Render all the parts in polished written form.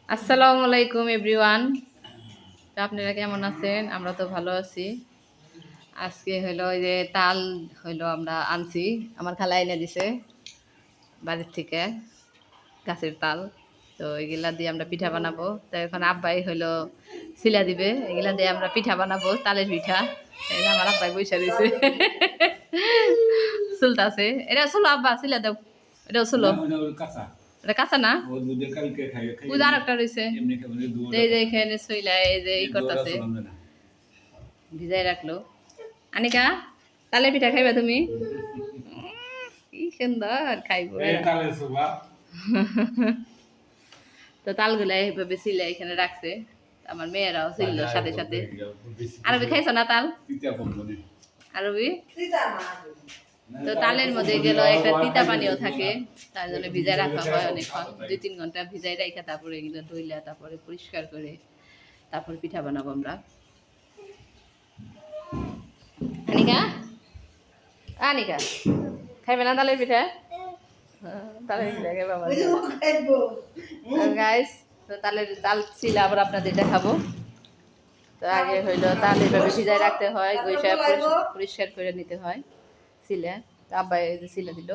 আসসালামু আলাইকুম এভরিওয়ান। তো আপনারা কেমন আছেন? আমরা তো ভালো আছি। আজকে হলো ওই যে তাল হলো আমরা আনছি, আমার খালা এনে দিছে বাড়ির থেকে, গাছের তাল। তো এগুলা দিয়ে আমরা পিঠা বানাবো। তো এখন আব্বাই হলো শিলা দিবে, এগুলা দিয়ে আমরা পিঠা বানাবো, তালের পিঠা। এই যে আমার আব্বাই বসে দিয়েছে চুলতাছে। এটা চুলো আব্বা, শিলা দাও। এটাও চুলো, এটা কাঁচা না, ওই যে আরেকটা রয়েছে। এই যে এখানে শৈলা এই যে ই করতেছে, ভিজাই রাখলো। আনিকা, তালে পিঠা খাইবা তুমি? কি সুন্দর খাইবো এরা। তো তালগুলা এইভাবে ছিলে এখানে রাখছে, আমার মেয়েরাও ছিল সাথে সাথে। আরবি খাইছো না তাল? আরবি তো তালের মধ্যে গেল একটা তিতা পানিও থাকে, তার জন্য ভিজাই রাখা হয় অনেকক্ষণ, 2-3 ঘন্টা ভিজাই রাখা, তারপরে এগুলো ধুইলা তারপরে পরিষ্কার করে তারপর পিঠা বানাবো আমরা। আনিকা, আনিকা খাইবে না তালের পিঠা? তালের পিঠা খাইবে গাইস। তো তালের তাল ছিল আবার আপনাদের দেখাবো। তো আগে হইলো তাল এভাবে ভিজাই রাখতে হয়, গইসা পরিষ্কার করে নিতে হয় সিলা। তো আব্বাই এই যে সিলা দিল,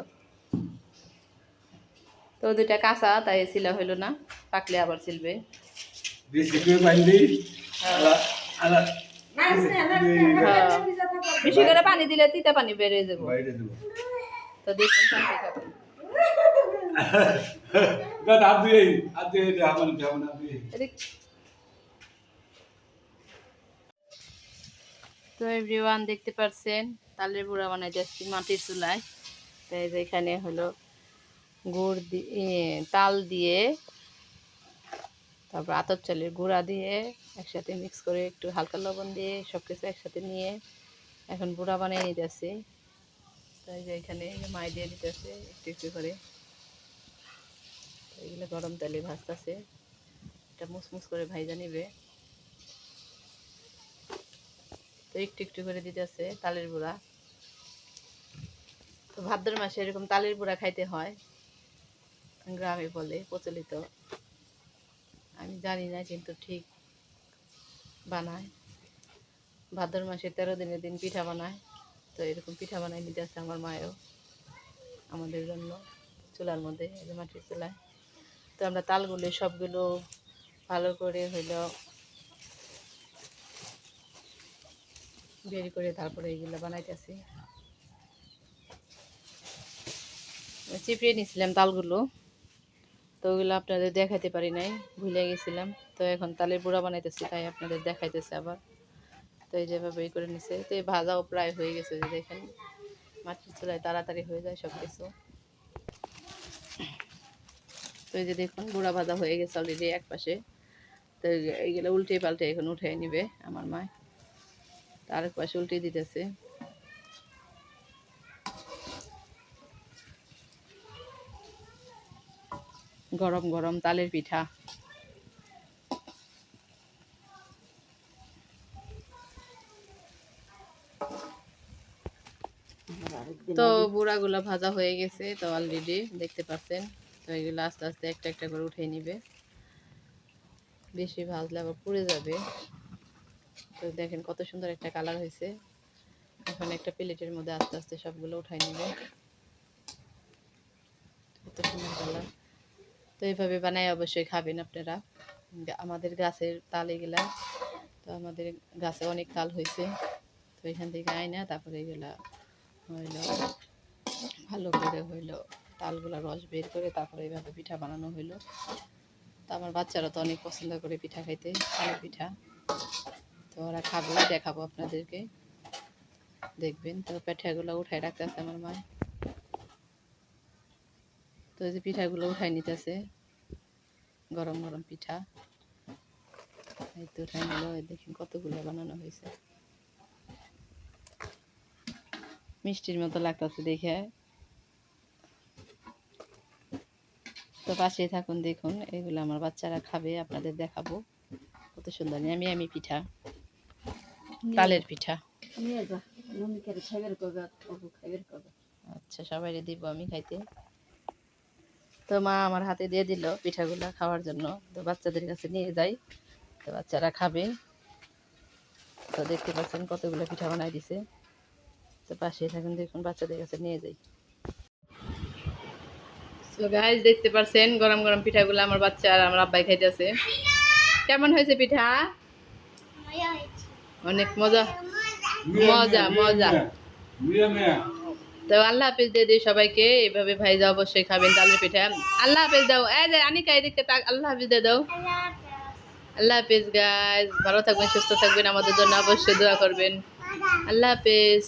তো দুইটা কাঁচা তাই সিলা হইলো না, পাকলে আবার সিলবে। বেশি করে পানি দিলে তিতা পানি বেড়ে যাবো। তো দেখুন পানি খাবেন। তো এভরিওয়ান দেখতে পাচ্ছেন তালের বুড়া বানাই যাচ্ছি মাটির চুলায়। তাই এখানে হলো গুড় দিয়ে, তাল দিয়ে, তারপর আতপ চালের গুঁড়া দিয়ে একসাথে মিক্স করে একটু হালকা লবণ দিয়ে সব কিছু একসাথে নিয়ে এখন বুড়া বানিয়ে নিতেছি। তাই যে এখানে মাই দিয়ে দিতেছে একটু একটু করে। এগুলো গরম তেলে ভাজতেছে, এটা মুসমুস করে ভাইজা নিবে। তো একটু একটু করে দিতেছে তালের বুড়া। তো ভাদ্র মাসে এরকম তালের বুড়া খাইতে হয়, গ্রামে বলে প্রচলিত, আমি জানি না কিন্তু ঠিক বানায়। ভাদ্র মাসে 13 দিনের দিন পিঠা বানায়। তো এরকম পিঠা বানাই নিতে আসছে আমার মায়েও আমাদের জন্য চুলার মধ্যে, এই যে মাটির চুলায়। তো আমরা তালগুলো সবগুলো ভালো করে হইলো বের করে তারপরে এইগুলো বানাইতেছি। চিপড়ে নিয়েছিলাম তালগুলো, তো ওগুলো আপনাদের দেখাতে পারি নাই, ভুলে গেছিলাম। তো এখন তালের বুড়া বানাইতেছি, তাই আপনাদের দেখাইতেছে আবার। তো এই যেভাবে করে নিছে, তো এই ভাজাও প্রায় হয়ে গেছে, যে দেখেন মাটির চুলায় তাড়াতাড়ি হয়ে যায় সব কিছু। তো এই যে দেখুন বুড়া ভাজা হয়ে গেছে অলরেডি এক পাশে। তো এইগুলো উল্টে পাল্টে এখন উঠে নিবে আমার মা, তার এক পাশে উল্টে দিতেছে। গরম গরম তালের পিঠা। তো বুড়াগুলা ভাজা হয়ে গেছে, তো অলরেডি দেখতে পাচ্ছেন। তো এগুলো আস্তে আস্তে একটা একটা করে উঠে নিবে, বেশি ভাজলে আবার পুড়ে যাবে। তো দেখেন কত সুন্দর একটা কালার হয়েছে। এখন একটা প্লেটের মধ্যে আস্তে আস্তে সবগুলো উঠাই নিবে, কত সুন্দর কালার। তো এইভাবে বানাই অবশ্যই খাবেন আপনারা। আমাদের গাছের তাল এগুলা, তো আমাদের গাছে অনেক তাল হয়েছে। তো এখান থেকে আইনা তারপরে এগুলা হইলো ভালো করে হইলো তালগুলা রস বের করে তারপরে এইভাবে পিঠা বানানো হইলো। তো আমার বাচ্চারা তো অনেক পছন্দ করে পিঠা খাইতে, তালের পিঠা। তো ওরা খাবো, দেখাবো আপনাদেরকে, দেখবেন। তো পিঠাগুলো উঠাই রাখতেছে আমার মা। তো এই যে পিঠাগুলো উঠাই নিতেছে, গরম গরম পিঠা এই তো উঠাই নিল। দেখেন কতগুলো বানানো হয়েছে, মিষ্টির মতো লাগতেছে দেখে। তো পাশেই থাকুন, দেখুন এগুলো আমার বাচ্চারা খাবে, আপনাদের দেখাবো কত সুন্দর আমি পিঠা, তালের পিঠা। আচ্ছা সবাই দিব আমি খাইতে। তো মা আমার হাতে দিয়ে দিল পিঠাগুলা খাওয়ার জন্য, তো বাচ্চাদের কাছে নিয়ে যাই, তো বাচ্চারা খাবে। তো দেখতে পাচ্ছেন কতগুলো পিঠা বানাই দিছে। তো পাশে থাকুন, দেখুন বাচ্চাদের কাছে নিয়ে যাই। তো গাইস দেখতে পাচ্ছেন গরম গরম পিঠাগুলো আমার বাচ্চা আর আমার আব্বাই খাইতেছে। কেমন হয়েছে পিঠা? অনেক মজা মজা মজা। তো আল্লাহ হাফিজ দিয়ে দিই সবাইকে, এইভাবে ভাইজা অবশ্যই খাবেন তালের পিঠা। আল্লাহ হাফিজ দাও, এই যে আনিকা এদিকে তাক, আল্লাহ হাফিজ দিয়ে দাও। আল্লাহ হাফিজ গাইস, ভালো থাকবেন, সুস্থ থাকবেন, আমাদের জন্য অবশ্যই দোয়া করবেন। আল্লাহ হাফিজ।